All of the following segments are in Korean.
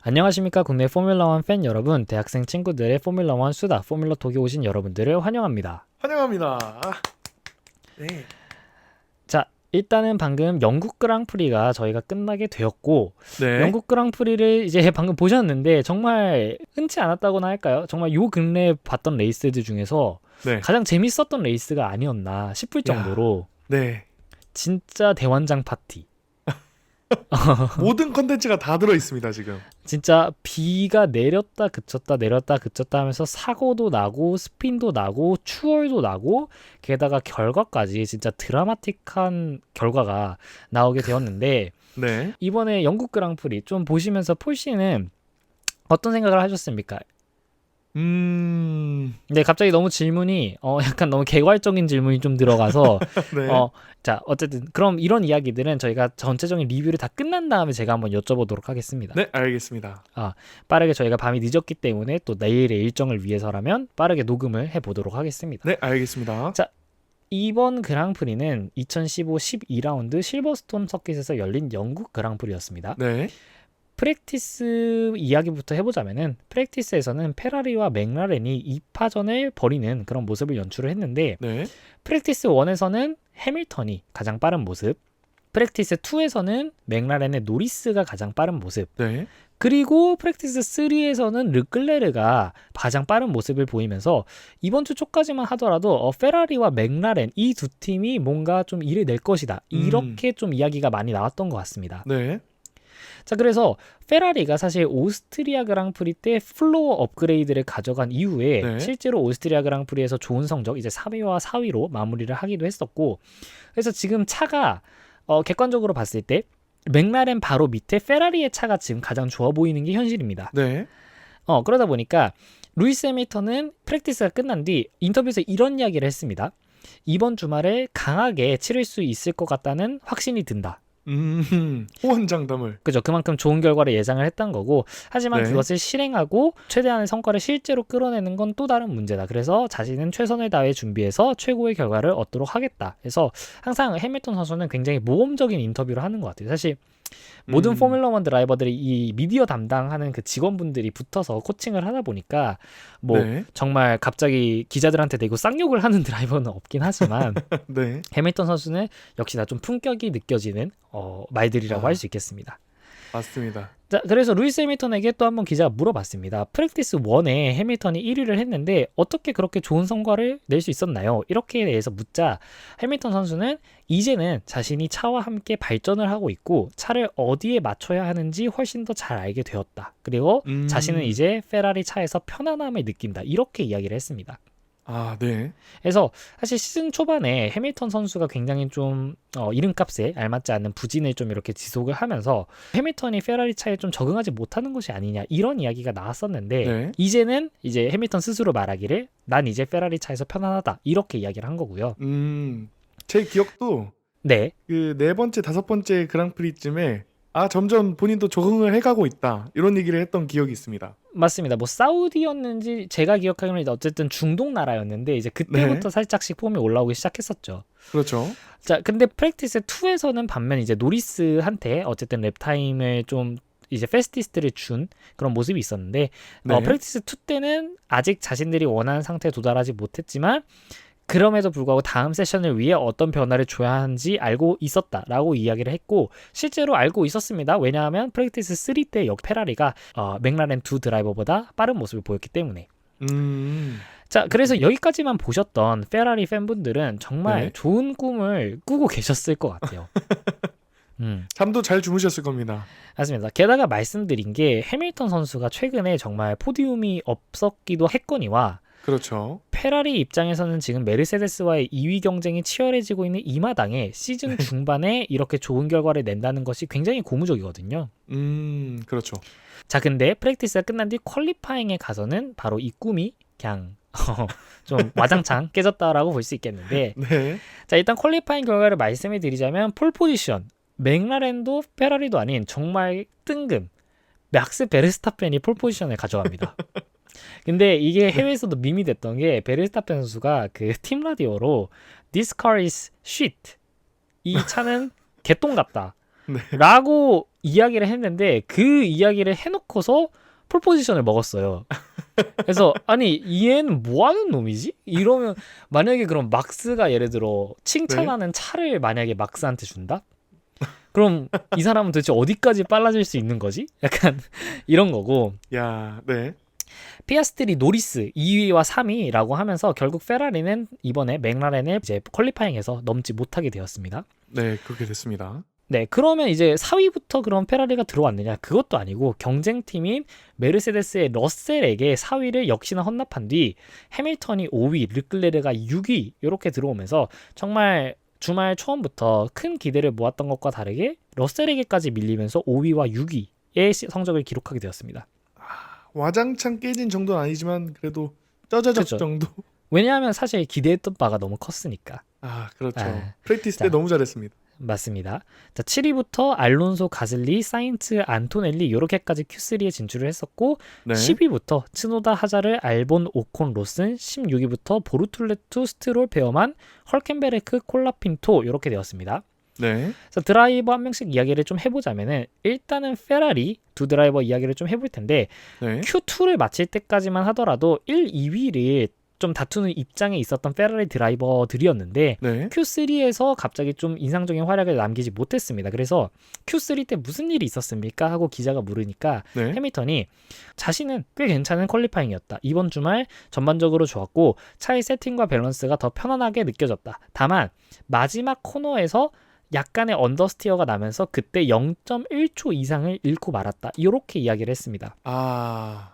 안녕하십니까 국내 포뮬러1 팬 여러분, 대학생 친구들의 포뮬러1 수다 포뮬러 톡에 오신 여러분들을 환영합니다. 환영합니다. 네. 자, 일단은 방금 영국 그랑프리가 저희가 끝나게 되었고, 네. 영국 그랑프리를 이제 방금 보셨는데 정말 흔치 않았다고나 할까요? 정말 요 근래에 봤던 레이스들 중에서 네. 가장 재밌었던 레이스가 아니었나 싶을 정도로 네. 진짜 대환장 파티. 모든 컨텐츠가 다 들어 있습니다, 지금. 진짜 비가 내렸다 그쳤다 내렸다 그쳤다 하면서 사고도 나고 스핀도 나고 추월도 나고, 게다가 결과까지 진짜 드라마틱한 결과가 나오게 되었는데, 네. 이번에 영국 그랑프리 좀 보시면서 폴 씨는 어떤 생각을 하셨습니까? 근데 갑자기 너무 질문이 약간 너무 개괄적인 질문이 좀 들어가서 네. 자, 어쨌든 그럼 이런 이야기들은 저희가 전체적인 리뷰를 다 끝난 다음에 제가 한번 여쭤보도록 하겠습니다. 네, 알겠습니다. 빠르게 저희가 밤이 늦었기 때문에 또 내일의 일정을 위해서라면 빠르게 녹음을 해보도록 하겠습니다. 네, 알겠습니다. 자, 이번 그랑프리는 2015 12라운드 실버스톤 서킷에서 열린 영국 그랑프리였습니다. 네. 프랙티스 이야기부터 해보자면은, 프랙티스에서는 페라리와 맥라렌이 2파전을 벌이는 그런 모습을 연출을 했는데, 네. 프랙티스 1에서는 해밀턴이 가장 빠른 모습, 프랙티스 2에서는 맥라렌의 노리스가 가장 빠른 모습, 네. 그리고 프랙티스 3에서는 르클레르가 가장 빠른 모습을 보이면서 이번 주 초까지만 하더라도 페라리와 맥라렌 이 두 팀이 뭔가 좀 일을 낼 것이다, 이렇게 좀 이야기가 많이 나왔던 것 같습니다. 네. 자, 그래서 페라리가 사실 오스트리아 그랑프리 때 플로어 업그레이드를 가져간 이후에 네. 실제로 오스트리아 그랑프리에서 좋은 성적, 이제 3위와 4위로 마무리를 하기도 했었고, 그래서 지금 차가 객관적으로 봤을 때 맥라렌 바로 밑에 페라리의 차가 지금 가장 좋아 보이는 게 현실입니다. 네. 그러다 보니까 루이스 해밀턴은 프랙티스가 끝난 뒤 인터뷰에서 이런 이야기를 했습니다. 이번 주말에 강하게 치를 수 있을 것 같다는 확신이 든다. 호언장담을. 그죠. 그만큼 좋은 결과를 예상을 했던 거고, 하지만 네. 그것을 실행하고 최대한의 성과를 실제로 끌어내는 건 또 다른 문제다. 그래서 자신은 최선을 다해 준비해서 최고의 결과를 얻도록 하겠다. 그래서 항상 해밀턴 선수는 굉장히 모험적인 인터뷰를 하는 것 같아요. 사실 모든 포뮬러1 드라이버들이 이 미디어 담당하는 그 직원분들이 붙어서 코칭을 하다 보니까 뭐 네. 정말 갑자기 기자들한테 대고 쌍욕을 하는 드라이버는 없긴 하지만 네. 해밀턴 선수는 역시나 좀 품격이 느껴지는 말들이라고 할 수 있겠습니다. 맞습니다. 자, 그래서 루이스 해밀턴에게 또 한번 기자가 물어봤습니다. 프랙티스 1에 해밀턴이 1위를 했는데 어떻게 그렇게 좋은 성과를 낼 수 있었나요? 이렇게 대해서 묻자 해밀턴 선수는 이제는 자신이 차와 함께 발전을 하고 있고 차를 어디에 맞춰야 하는지 훨씬 더 잘 알게 되었다. 그리고 자신은 이제 페라리 차에서 편안함을 느낀다. 이렇게 이야기를 했습니다. 네. 그래서 사실 시즌 초반에 해밀턴 선수가 굉장히 좀 이름값에 알맞지 않는 부진을 좀 이렇게 지속을 하면서 해밀턴이 페라리 차에 좀 적응하지 못하는 것이 아니냐, 이런 이야기가 나왔었는데 네. 이제는 이제 해밀턴 스스로 말하기를 난 이제 페라리 차에서 편안하다, 이렇게 이야기를 한 거고요. 제 기억도 네. 그 네 번째, 다섯 번째 그랑프리쯤에 점점 본인도 적응을 해가고 있다, 이런 얘기를 했던 기억이 있습니다. 맞습니다. 뭐 사우디였는지 제가 기억하기로는 어쨌든 중동 나라였는데 이제 그때부터 살짝씩 폼이 올라오기 시작했었죠. 그렇죠. 자, 근데 프랙티스 2에서는 반면 이제 노리스한테 어쨌든 랩타임을 좀 이제 페스티스트를 준 그런 모습이 있었는데 네. 프랙티스 2 때는 아직 자신들이 원하는 상태에 도달하지 못했지만 그럼에도 불구하고 다음 세션을 위해 어떤 변화를 줘야 하는지 알고 있었다라고 이야기를 했고, 실제로 알고 있었습니다. 왜냐하면 프랙티스 3 때 페라리가 맥라렌 2 드라이버보다 빠른 모습을 보였기 때문에. 자, 그래서 여기까지만 보셨던 페라리 팬분들은 정말 좋은 꿈을 꾸고 계셨을 것 같아요. 잠도 잘 주무셨을 겁니다. 맞습니다. 게다가 말씀드린 게 해밀턴 선수가 최근에 정말 포디움이 없었기도 했거니와, 그렇죠. 페라리 입장에서는 지금 메르세데스와의 2위 경쟁이 치열해지고 있는 이 마당에 시즌 중반에 이렇게 좋은 결과를 낸다는 것이 굉장히 고무적이거든요. 그렇죠. 자, 근데 프랙티스가 끝난 뒤 퀄리파잉에 가서는 바로 이 꿈이 그냥 좀 와장창 깨졌다라고 볼 수 있겠는데, 네. 자, 일단 퀄리파잉 결과를 말씀해 드리자면 폴 포지션, 맥라렌도 페라리도 아닌 정말 뜬금 막스 베르스타펜이 폴 포지션을 가져갑니다. 근데 이게 해외에서도 밈이 됐던 게, 베르스타펜 선수가 그 팀 라디오로 This car is shit, 이 차는 개똥 같다 네. 라고 이야기를 했는데 그 이야기를 해놓고서 폴포지션을 먹었어요. 그래서 아니 얘는 뭐 하는 놈이지? 이러면 만약에 그럼 막스가 예를 들어 칭찬하는 차를 만약에 막스한테 준다? 그럼 이 사람은 도대체 어디까지 빨라질 수 있는 거지? 약간 이런 거고. 야, 네. 피아스트리 노리스 2위와 3위라고 하면서 결국 페라리는 이번에 맥라렌을 이제 퀄리파잉에서 넘지 못하게 되었습니다. 네, 그렇게 됐습니다. 네, 그러면 이제 4위부터 그럼 페라리가 들어왔느냐? 그것도 아니고 경쟁팀인 메르세데스의 러셀에게 4위를 역시나 헌납한 뒤 해밀턴이 5위, 르클레르가 6위 이렇게 들어오면서 정말 주말 초반부터 큰 기대를 모았던 것과 다르게 러셀에게까지 밀리면서 5위와 6위의 성적을 기록하게 되었습니다. 와장창 깨진 정도는 아니지만 그래도 쩌저적 그쵸. 정도. 왜냐하면 사실 기대했던 바가 너무 컸으니까. 아, 그렇죠. 아, 프랙티스 자. 때 너무 잘했습니다. 맞습니다. 자, 7위부터 알론소, 가슬리, 사인트, 안토넬리 이렇게까지 Q3에 진출을 했었고 네. 10위부터 츠노다, 하자르, 알본, 오콘, 로슨 16위부터 보르툴레투, 스트롤, 베어만, 헐켄베르크, 콜라핀토 이렇게 되었습니다. 네. 그래서 드라이버 한 명씩 이야기를 좀 해보자면은 일단은 페라리 두 드라이버 이야기를 좀 해볼 텐데 네. Q2를 마칠 때까지만 하더라도 1, 2위를 좀 다투는 입장에 있었던 페라리 드라이버들이었는데 네. Q3에서 갑자기 좀 인상적인 활약을 남기지 못했습니다. 그래서 Q3 때 무슨 일이 있었습니까? 하고 기자가 물으니까 네. 해밀턴이 자신은 꽤 괜찮은 퀄리파잉이었다. 이번 주말 전반적으로 좋았고 차의 세팅과 밸런스가 더 편안하게 느껴졌다. 다만 마지막 코너에서 약간의 언더스티어가 나면서 그때 0.1초 이상을 잃고 말았다. 이렇게 이야기를 했습니다. 아.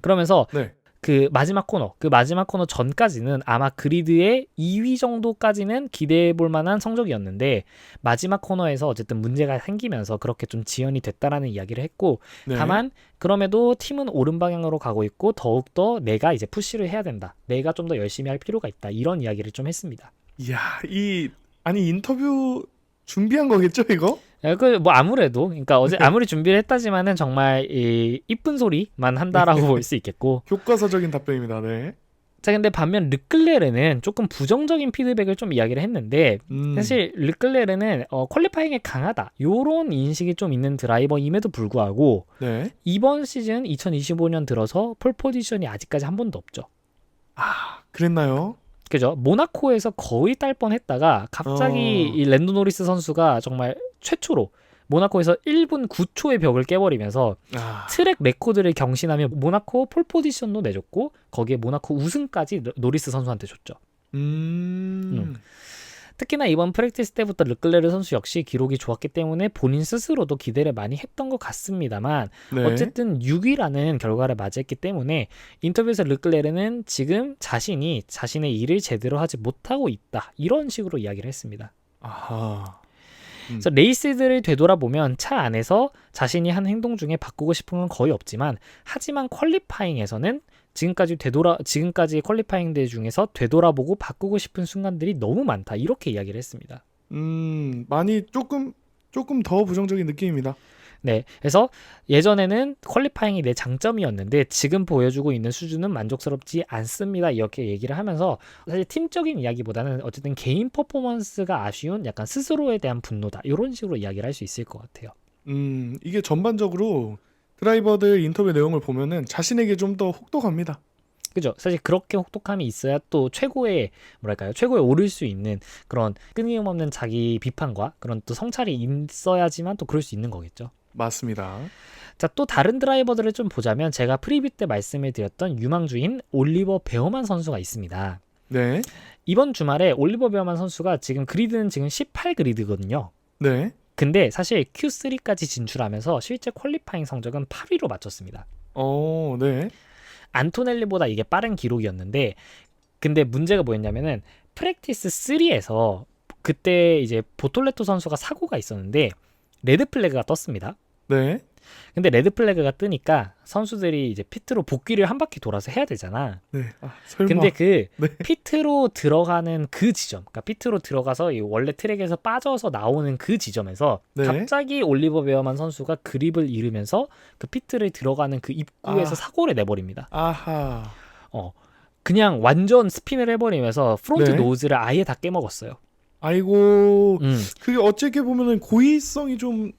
그러면서 네. 그 마지막 코너 전까지는 아마 그리드의 2위 정도까지는 기대해 볼 만한 성적이었는데 마지막 코너에서 어쨌든 문제가 생기면서 그렇게 좀 지연이 됐다라는 이야기를 했고 네. 다만 그럼에도 팀은 옳은 방향으로 가고 있고 더욱더 내가 이제 푸시를 해야 된다. 내가 좀 더 열심히 할 필요가 있다. 이런 이야기를 좀 했습니다. 이야, 아니 인터뷰 준비한 거겠죠, 이거? 뭐 아무래도 그러니까 어제 아무리 준비를 했다지만은 정말 이쁜 소리만 한다라고 볼 수 있겠고 교과서적인 답변입니다. 네. 자 근데 반면 르클레르는 조금 부정적인 피드백을 좀 이야기를 했는데 사실 르클레르는 퀄리파잉에 강하다 요런 인식이 좀 있는 드라이버임에도 불구하고 네. 이번 시즌 2025년 들어서 폴 포지션이 아직까지 한 번도 없죠. 아, 그랬나요? 그죠? 모나코에서 거의 딸 뻔했다가 갑자기 이 랜도 노리스 선수가 정말 최초로 모나코에서 1분 9초의 벽을 깨버리면서 아, 트랙 레코드를 경신하며 모나코 폴 포지션도 내줬고 거기에 모나코 우승까지 노리스 선수한테 줬죠. 특히나 이번 프랙티스 때부터 르클레르 선수 역시 기록이 좋았기 때문에 본인 스스로도 기대를 많이 했던 것 같습니다만 네. 어쨌든 6위라는 결과를 맞이했기 때문에 인터뷰에서 르클레르는 지금 자신이 자신의 일을 제대로 하지 못하고 있다 이런 식으로 이야기를 했습니다. 아하. 그래서 레이스들을 되돌아보면 차 안에서 자신이 한 행동 중에 바꾸고 싶은 건 거의 없지만 하지만 퀄리파잉에서는 지금까지 퀄리파잉들 중에서 되돌아보고 바꾸고 싶은 순간들이 너무 많다 이렇게 이야기를 했습니다. 많이 조금 더 부정적인 느낌입니다. 네, 그래서 예전에는 퀄리파잉이 내 장점이었는데 지금 보여주고 있는 수준은 만족스럽지 않습니다. 이렇게 얘기를 하면서 사실 팀적인 이야기보다는 어쨌든 개인 퍼포먼스가 아쉬운 약간 스스로에 대한 분노다. 이런 식으로 이야기를 할 수 있을 것 같아요. 이게 전반적으로 드라이버들 인터뷰 내용을 보면은 자신에게 좀 더 혹독합니다. 그죠? 사실 그렇게 혹독함이 있어야 또 최고에 오를 수 있는 그런 끊임없는 자기 비판과 그런 또 성찰이 있어야지만 또 그럴 수 있는 거겠죠. 맞습니다. 자, 또 다른 드라이버들을 좀 보자면 제가 프리뷰 때 말씀을 드렸던 유망주인 올리버 베어만 선수가 있습니다. 네. 이번 주말에 올리버 베어만 선수가 지금 그리드는 지금 18그리드거든요. 네. 근데 사실 Q3까지 진출하면서 실제 퀄리파잉 성적은 8위로 마쳤습니다. 네. 안토넬리보다 이게 빠른 기록이었는데 근데 문제가 뭐였냐면은 프랙티스 3에서 그때 이제 보톨레토 선수가 사고가 있었는데 레드 플래그가 떴습니다. 네. 근데 레드 플래그가 뜨니까 선수들이 이제 피트로 복귀를 한 바퀴 돌아서 해야 되잖아. 네. 설마. 근데 그 네. 피트로 들어가는 그 지점, 그러니까 피트로 들어가서 이 원래 트랙에서 빠져서 나오는 그 지점에서 네. 갑자기 올리버 베어만 선수가 그립을 잃으면서 그 피트를 들어가는 그 입구에서 사고를 내버립니다. 아하. 그냥 완전 스핀을 해버리면서 프론트 네. 노즈를 아예 다 깨먹었어요. 아이고. 그게 어떻게 보면은 고의성이 좀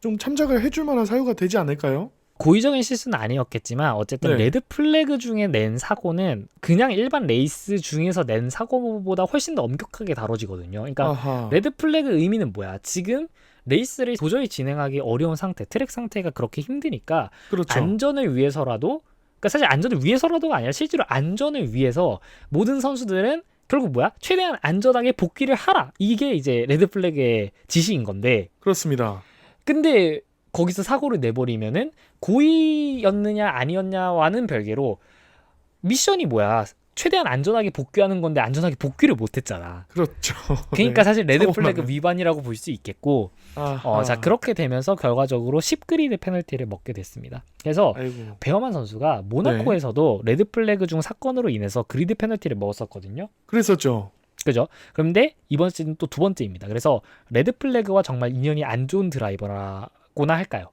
좀 참작을 해줄 만한 사유가 되지 않을까요? 고의적인 실수는 아니었겠지만 어쨌든 네. 레드 플래그 중에 낸 사고는 그냥 일반 레이스 중에서 낸 사고보다 훨씬 더 엄격하게 다뤄지거든요. 그러니까 아하. 레드 플래그 의미는 뭐야? 지금 레이스를 도저히 진행하기 어려운 상태, 트랙 상태가 그렇게 힘드니까 그렇죠. 안전을 위해서라도, 그러니까 사실 안전을 위해서라도가 아니라 실제로 안전을 위해서 모든 선수들은 결국 뭐야? 최대한 안전하게 복귀를 하라. 이게 이제 레드 플래그의 지시인 건데, 그렇습니다. 근데 거기서 사고를 내버리면은 고의였느냐 아니었냐와는 별개로 미션이 뭐야? 최대한 안전하게 복귀하는 건데 안전하게 복귀를 못했잖아. 그렇죠. 그러니까 네. 사실 레드 사고만 플래그 하면. 위반이라고 볼 수 있겠고, 아하. 자 그렇게 되면서 결과적으로 10그리드 페널티를 먹게 됐습니다. 그래서 아이고. 베어만 선수가 모나코에서도 레드 플래그 중 사건으로 인해서 그리드 페널티를 먹었었거든요. 그랬었죠. 그죠? 그런데 이번 시즌 또 두 번째입니다. 그래서 레드 플래그와 정말 인연이 안 좋은 드라이버라고나 할까요?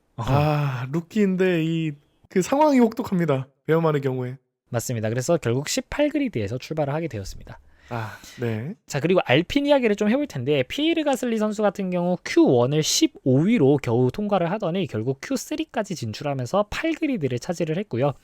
루키인데 그 상황이 혹독합니다. 베어만의 경우에. 맞습니다. 그래서 결국 18그리드에서 출발을 하게 되었습니다. 네. 자, 그리고 알핀 이야기를 좀 해볼 텐데, 피에르 가슬리 선수 같은 경우 Q1을 15위로 겨우 통과를 하더니 결국 Q3까지 진출하면서 8그리드를 차지를 했고요.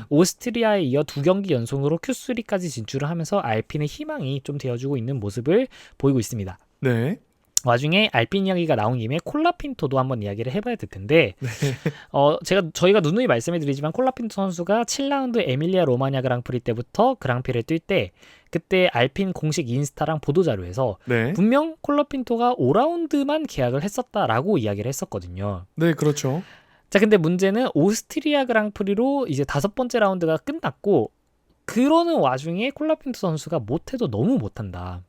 오스트리아에 이어 2경기 연속으로 Q3까지 진출을 하면서 알핀의 희망이 좀 되어주고 있는 모습을 보이고 있습니다. 네. 와중에 알핀 이야기가 나온 김에 콜라핀토도 한번 이야기를 해봐야 될 텐데, 네. 저희가 누누이 말씀해드리지만 콜라핀토 선수가 7라운드 에밀리아 로마냐 그랑프리 때부터 그랑프리를 뛸 때 그때 알핀 공식 인스타랑 보도자료에서 네. 분명 콜라핀토가 5라운드만 계약을 했었다라고 이야기를 했었거든요. 네, 그렇죠. 자, 근데 문제는 오스트리아 그랑프리로 이제 5번째 라운드가 끝났고, 그러는 와중에 콜라핀토 선수가 못해도 너무 못한다.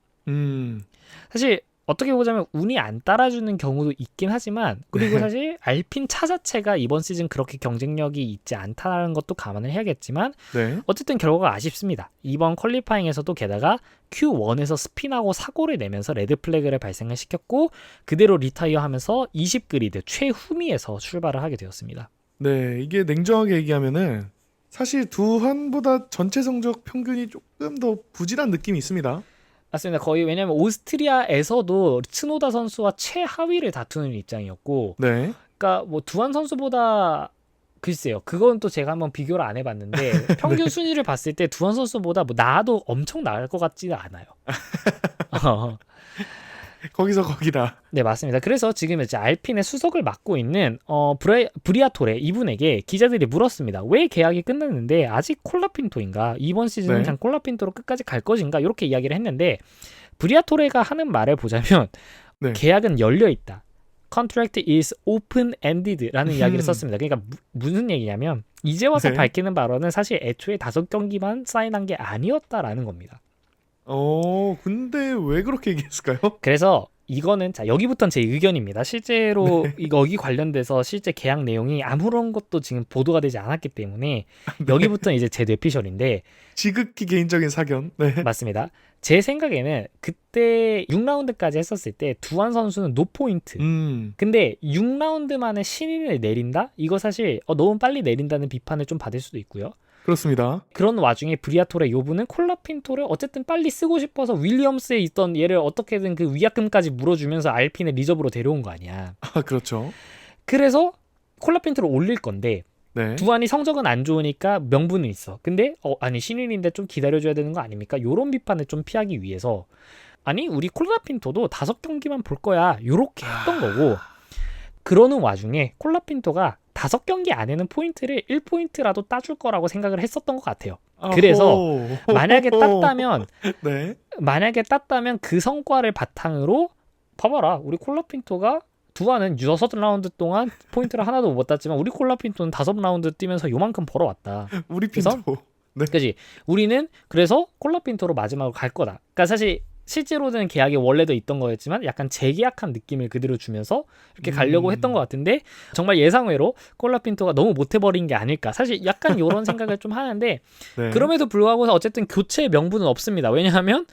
사실 어떻게 보자면 운이 안 따라주는 경우도 있긴 하지만, 그리고 네. 사실 알핀 차 자체가 이번 시즌 그렇게 경쟁력이 있지 않다는 것도 감안을 해야겠지만, 네. 어쨌든 결과가 아쉽습니다. 이번 퀄리파잉에서도 게다가 Q1에서 스핀하고 사고를 내면서 레드 플래그를 발생을 시켰고, 그대로 리타이어하면서 20그리드 최후미에서 출발을 하게 되었습니다. 네, 이게 냉정하게 얘기하면은 사실 두한보다 전체 성적 평균이 조금 더 부진한 느낌이 있습니다. 맞습니다. 거의 왜냐면 오스트리아에서도 츠노다 선수와 최하위를 다투는 입장이었고, 네. 그러니까 뭐 두한 선수보다, 글쎄요, 그건 또 제가 한번 비교를 안 해봤는데 평균 순위를 봤을 때 두한 선수보다 뭐 나아도 엄청 나을 것 같지는 않아요. 거기서 거기다. 네, 맞습니다. 그래서 지금 이제 알핀의 수석을 맡고 있는 브리아토레 이분에게 기자들이 물었습니다. 왜 계약이 끝났는데 아직 콜라핀토인가? 이번 시즌은 네. 그냥 콜라핀토로 끝까지 갈 것인가? 이렇게 이야기를 했는데, 브리아토레가 하는 말을 보자면 네. 계약은 열려 있다. Contract is open-ended라는 이야기를 썼습니다. 그러니까 무슨 얘기냐면 이제 와서 네. 밝히는 발언은 사실 애초에 5경기만 사인한 게 아니었다라는 겁니다. 근데 왜 그렇게 얘기했을까요? 그래서 이거는, 자, 여기부터는 제 의견입니다. 실제로 여기 관련돼서 실제 계약 내용이 아무런 것도 지금 보도가 되지 않았기 때문에 여기부터는 이제 제 뇌피셜인데, 지극히 개인적인 사견. 네. 맞습니다. 제 생각에는 그때 6라운드까지 했었을 때 두한 선수는 노포인트. 근데 6라운드 만에 신인을 내린다? 이거 사실 너무 빨리 내린다는 비판을 좀 받을 수도 있고요. 그렇습니다. 그런 와중에 브리아토레 요분은 콜라핀토를 어쨌든 빨리 쓰고 싶어서 윌리엄스에 있던 얘를 어떻게든 그 위약금까지 물어주면서 알핀의 리저브로 데려온 거 아니야. 그렇죠. 그래서 콜라핀토를 올릴 건데, 네. 두한이 성적은 안 좋으니까 명분은 있어. 근데 아니 신인인데 좀 기다려줘야 되는 거 아닙니까? 요런 비판을 좀 피하기 위해서, 아니 우리 콜라핀토도 5경기만 볼 거야, 요렇게 했던 거고, 그러는 와중에 콜라핀토가 5경기 안에는 포인트를 1포인트라도 따줄 거라고 생각을 했었던 것 같아요. 그래서 만약에 땄다면 그 성과를 바탕으로, 봐봐라, 우리 콜라핀토가 두한은 6라운드 동안 포인트를 하나도 못 땄지만 우리 콜라핀토는 5라운드 뛰면서 요만큼 벌어왔다. 우리 그래서 핀토. 네. 그지? 우리는 그래서 콜라핀토로 마지막으로 갈 거다. 그러니까 사실 실제로는 계약이 원래도 있던 거였지만 약간 재계약한 느낌을 그대로 주면서 이렇게 가려고 했던 것 같은데, 정말 예상외로 콜라핀토가 너무 못해버린 게 아닐까. 사실 약간 이런 생각을 좀 하는데, 네. 그럼에도 불구하고 어쨌든 교체의 명분은 없습니다. 왜냐하면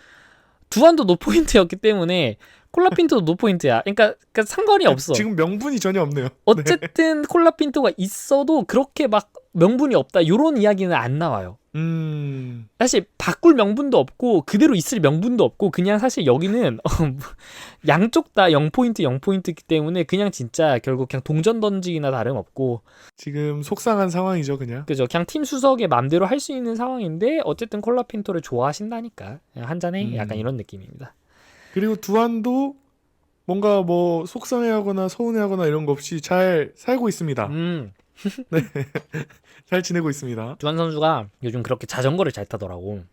두한도 노포인트였기 때문에 콜라핀토도 노포인트야. 그러니까 상관이 없어. 지금 명분이 전혀 없네요. 어쨌든 콜라핀토가 있어도 그렇게 막 명분이 없다 이런 이야기는 안 나와요. 음. 사실 바꿀 명분도 없고 그대로 있을 명분도 없고 그냥 사실 여기는 양쪽 다 0포인트 0포인트이기 때문에 그냥 진짜 결국 그냥 동전 던지기나 다름없고 지금 속상한 상황이죠, 그냥. 그죠. 그냥 팀 수석의 맘대로 할 수 있는 상황인데 어쨌든 콜라핀토를 좋아하신다니까 그냥 한잔해 약간 이런 느낌입니다. 그리고 두한도 뭔가 뭐 속상해하거나 서운해하거나 이런 거 없이 잘 살고 있습니다. 잘 지내고 있습니다. 두한 선수가 요즘 그렇게 자전거를 잘 타더라고.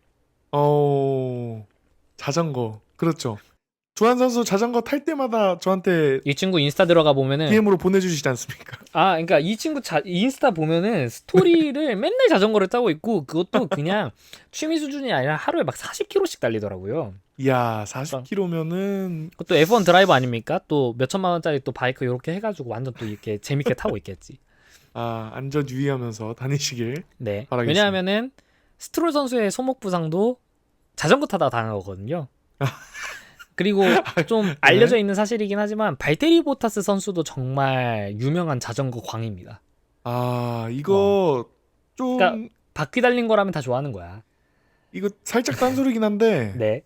자전거. 그렇죠. 두한 선수 자전거 탈 때마다 저한테 이 친구 인스타 들어가 보면은 DM으로 보내주시지 않습니까? 그러니까 이 친구 인스타 보면은 스토리를 맨날 자전거를 타고 있고 그것도 그냥 취미 수준이 아니라 하루에 막 40km씩 달리더라고요. 이야, 40km면은 그것도 F1 드라이버 아닙니까? 또 몇천만 원짜리 또 바이크 이렇게 해가지고 완전 또 이렇게 재밌게 타고 있겠지. 안전 유의하면서 다니시길. 네. 바라겠습니다. 왜냐하면은 스트롤 선수의 소목 부상도 자전거 타다가 당한 거거든요. 그리고 좀 알려져 있는 사실이긴 하지만 발테리 보타스 선수도 정말 유명한 자전거 광입니다. 이거 좀 그러니까 바퀴 달린 거라면 다 좋아하는 거야. 이거 살짝 딴소리긴 한데 네.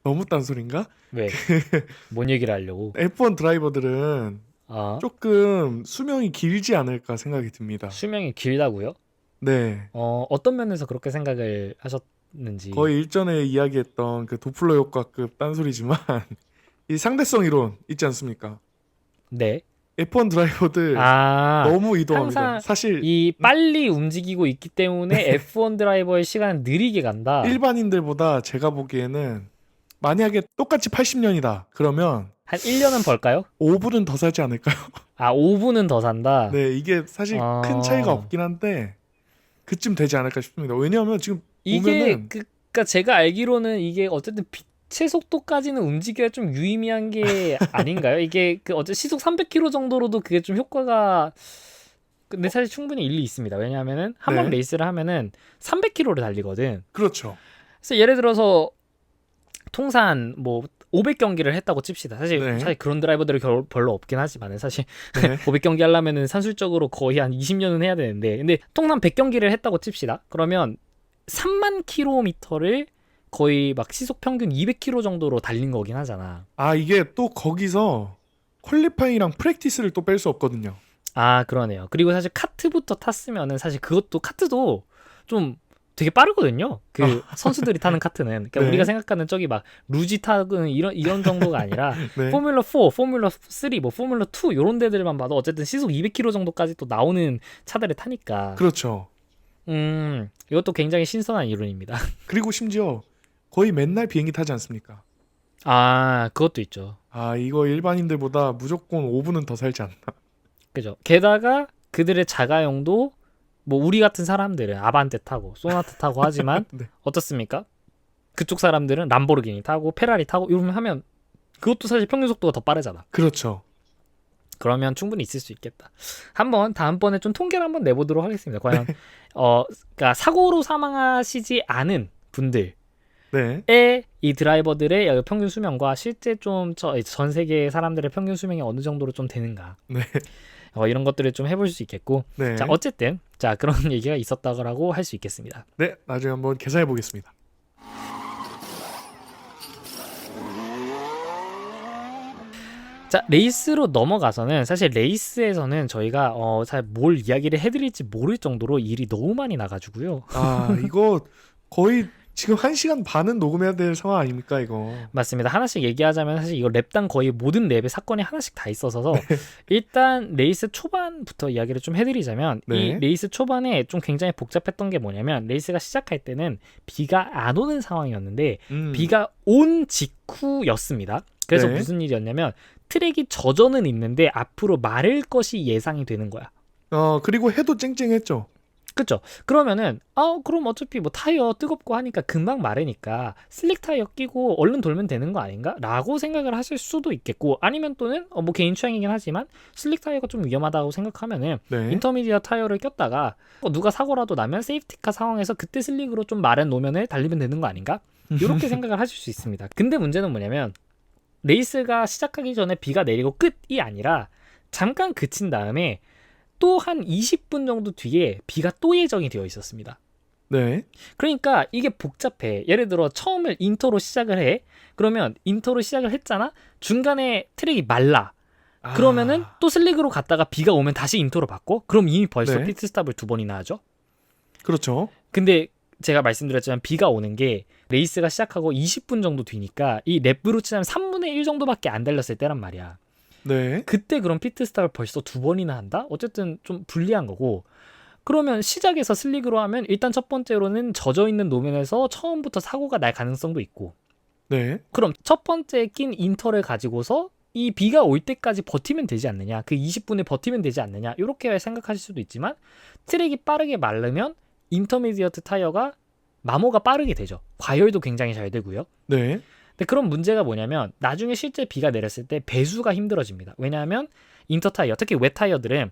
너무 딴소리인가? 왜? 뭔 얘기를 하려고? F1 드라이버들은 조금 수명이 길지 않을까 생각이 듭니다. 수명이 길다고요? 네. 어떤 면에서 그렇게 생각을 하셨는지. 거의 일전에 이야기했던 그 도플러 효과급 딴소리지만 이 상대성 이론 있지 않습니까? 네. F1 드라이버들 너무 이동합니다. 항상 사실 이 빨리 움직이고 있기 때문에 F1 드라이버의 시간은 느리게 간다. 일반인들보다 제가 보기에는 만약에 똑같이 80년이다. 그러면 한 1년은 벌까요? 5분은 더 살지 않을까요? 5분은 더 산다. 네, 이게 사실 큰 차이가 없긴 한데 그쯤 되지 않을까 싶습니다. 왜냐하면 지금 이게 보면은 그러니까 제가 알기로는 이게 어쨌든 빛의 속도까지는 움직여야 좀 유의미한 게 아닌가요? 이게 어쨌든 시속 300km 정도로도 그게 좀 효과가 근데 사실 충분히 일리 있습니다. 왜냐하면은 한 번 레이스를 하면은 300km를 달리거든. 그렇죠. 그래서 예를 들어서 통산 뭐 500경기를 했다고 칩시다. 사실 그런 드라이버들이 별로 없긴 하지만 사실 500경기 하려면은 산술적으로 거의 한 20년은 해야 되는데 근데 통산 100경기를 했다고 칩시다. 그러면 3만 킬로미터를 거의 막 시속 평균 200km 정도로 달린 거긴 하잖아. 이게 또 거기서 퀄리파잉이랑 프랙티스를 또 뺄 수 없거든요. 그러네요. 그리고 사실 카트부터 탔으면은 사실 그것도 카트도 좀 되게 빠르거든요. 그 선수들이 타는 카트는. 그러니까 우리가 생각하는 저기 막 루지 타는 이런 정도가 아니라 포뮬러 4, 포뮬러 3, 뭐 포뮬러 2 이런 데들만 봐도 어쨌든 시속 200km 정도까지 또 나오는 차들을 타니까. 그렇죠. 이것도 굉장히 신선한 이론입니다. 그리고 심지어 거의 맨날 비행기 타지 않습니까? 그것도 있죠. 이거 일반인들보다 무조건 5분은 더 살지 않나. 그죠. 게다가 그들의 자가용도 뭐 우리 같은 사람들은 아반떼 타고 소나타 타고 하지만 어떻습니까? 그쪽 사람들은 람보르기니 타고 페라리 타고 이러면 하면 그것도 사실 평균 속도가 더 빠르잖아. 그렇죠. 그러면 충분히 있을 수 있겠다. 한번 다음번에 좀 통계를 한번 내보도록 하겠습니다. 과연 그러니까 사고로 사망하시지 않은 분들의 이 드라이버들의 평균 수명과 실제 좀 전 세계 사람들의 평균 수명이 어느 정도로 좀 되는가. 이런 것들을 좀 해볼 수 있겠고. 자, 어쨌든 그런 얘기가 있었다고 할 수 있겠습니다. 네, 나중에 한번 계산해 보겠습니다. 자, 레이스로 넘어가서는 사실 레이스에서는 저희가 잘 뭘 이야기를 해드릴지 모를 정도로 일이 너무 많이 나가지고요. 이거 거의 지금 1시간 반은 녹음해야 될 상황 아닙니까 이거? 맞습니다. 하나씩 얘기하자면 사실 이거 랩당 거의 모든 랩에 사건이 하나씩 다 있어서 일단 레이스 초반부터 이야기를 좀 해드리자면 이 레이스 초반에 좀 굉장히 복잡했던 게 뭐냐면 레이스가 시작할 때는 비가 안 오는 상황이었는데 비가 온 직후였습니다. 그래서 무슨 일이었냐면 트랙이 젖어는 있는데 앞으로 마를 것이 예상이 되는 거야. 그리고 해도 쨍쨍했죠. 그쵸. 그러면은 그럼 어차피 뭐 타이어 뜨겁고 하니까 금방 마르니까 슬릭 타이어 끼고 얼른 돌면 되는 거 아닌가? 라고 생각을 하실 수도 있겠고 아니면 또는 뭐 개인 취향이긴 하지만 슬릭 타이어가 좀 위험하다고 생각하면은 인터미디어 타이어를 꼈다가 누가 사고라도 나면 세이프티카 상황에서 그때 슬릭으로 좀 마른 노면을 달리면 되는 거 아닌가? 이렇게 생각을 하실 수 있습니다. 근데 문제는 뭐냐면 레이스가 시작하기 전에 비가 내리고 끝이 아니라 잠깐 그친 다음에 또 한 20분 정도 뒤에 비가 또 예정이 되어 있었습니다. 네. 그러니까 이게 복잡해. 예를 들어 처음을 인터로 시작을 해. 그러면 인터로 시작을 했잖아. 중간에 트랙이 말라. 그러면은 또 슬릭으로 갔다가 비가 오면 다시 인터로 바꿔? 그럼 이미 벌써 네. 피트스탑을 2번이나 하죠. 그렇죠. 근데 제가 말씀드렸지만 비가 오는 게 레이스가 시작하고 20분 정도 뒤니까 이 랩으로 치면 3분의 1 정도밖에 안 달렸을 때란 말이야. 네. 그때 그럼 피트스탑을 벌써 2번이나 한다? 어쨌든 좀 불리한 거고. 그러면 시작에서 슬릭으로 하면 일단 첫 번째로는 젖어있는 노면에서 처음부터 사고가 날 가능성도 있고, 네. 그럼 첫 번째 낀 인터를 가지고서 이 비가 올 때까지 버티면 되지 않느냐, 그 20분에 버티면 되지 않느냐, 이렇게 생각하실 수도 있지만 트랙이 빠르게 마르면 인터미디어트 타이어가 마모가 빠르게 되죠. 과열도 굉장히 잘 되고요. 네. 근데 그런 문제가 뭐냐면 나중에 실제 비가 내렸을 때 배수가 힘들어집니다. 왜냐하면 인터 타이어, 특히 웻 타이어들은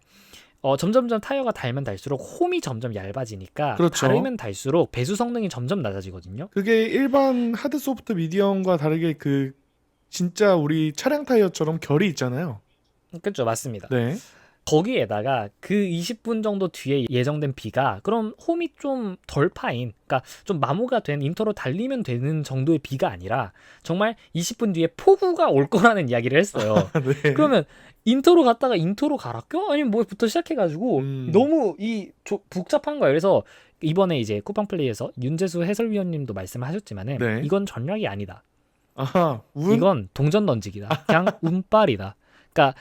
점점점 타이어가 달면 달수록 홈이 점점 얇아지니까 그렇죠. 달으면 달수록 배수 성능이 점점 낮아지거든요. 그게 일반 하드 소프트 미디엄과 다르게 그 진짜 우리 차량 타이어처럼 결이 있잖아요. 그렇죠, 맞습니다. 네. 거기에다가 그 20분 정도 뒤에 예정된 비가 그럼 홈이 좀 덜 파인, 그러니까 좀 마모가 된 인터로 달리면 되는 정도의 비가 아니라 정말 20분 뒤에 폭우가 올 거라는 이야기를 했어요. 네. 그러면 인터로 갔다가 인터로 가라 껴? 아니면 뭐부터 시작해가지고 너무 복잡한 거예요. 그래서 이번에 이제 쿠팡플레이에서 윤재수 해설위원님도 말씀하셨지만은 네. 이건 전략이 아니다. 아하. 이건 동전 던지기다. 그냥 운빨이다. 그러니까